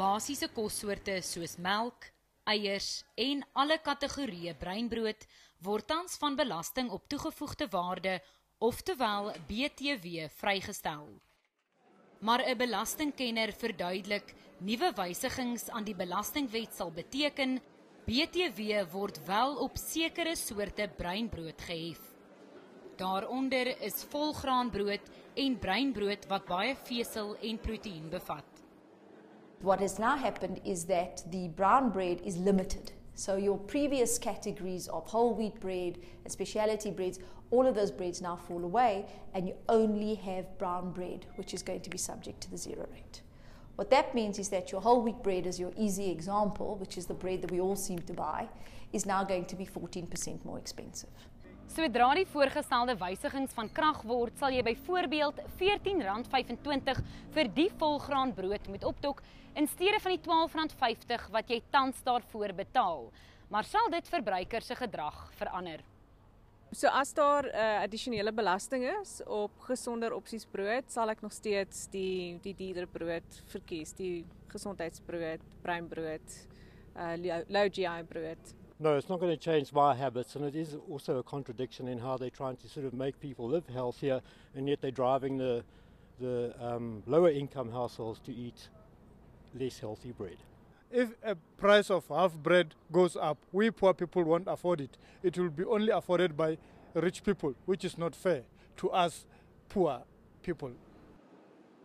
Basiese kossoorte soos melk, eiers en alle kategorieë breinbrood word tans van belasting op toegevoegde waarde, oftewel BTW, vrygestel. Maar 'n belastingkenner verduidelik, nuwe wysigings aan die belastingwet sal beteken, BTW word wel op sekere soorte breinbrood gehef. Daaronder is volgraanbrood en breinbrood wat baie vesel en proteïen bevat. What has now happened is that the brown bread is limited. So your previous categories of whole wheat bread and specialty breads, all of those breads now fall away and you only have brown bread, which is going to be subject to the zero rate. What that means is that your whole wheat bread, as your easy example, which is the bread that we all seem to buy, is now going to be 14% more expensive. Sodra die voorgestelde wysigings van krag word, sal jy byvoorbeeld R14.25 vir die volgraanbrood moet optok in steede van die R12.50 wat jy tans daarvoor betaal. Maar sal dit verbruikers se gedrag verander? So as daar addisionele belasting is op gesonder opsies brood, sal ek nog steeds die dierder brood verkies, die gesondheidsbrood, breinbrood, low GI brood. No, it's not going to change my habits, and it is also a contradiction in how they're trying to sort of make people live healthier, and yet they're driving the lower income households to eat less healthy bread. If a price of half bread goes up, we poor people won't afford it. It will be only afforded by rich people, which is not fair to us poor people.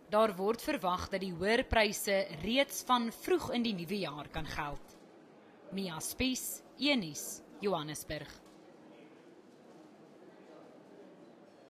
Daar word verwag dat die hoër pryse reeds van vroeg in die nuwe jaar kan geld. Mia Spies, Johannesburg.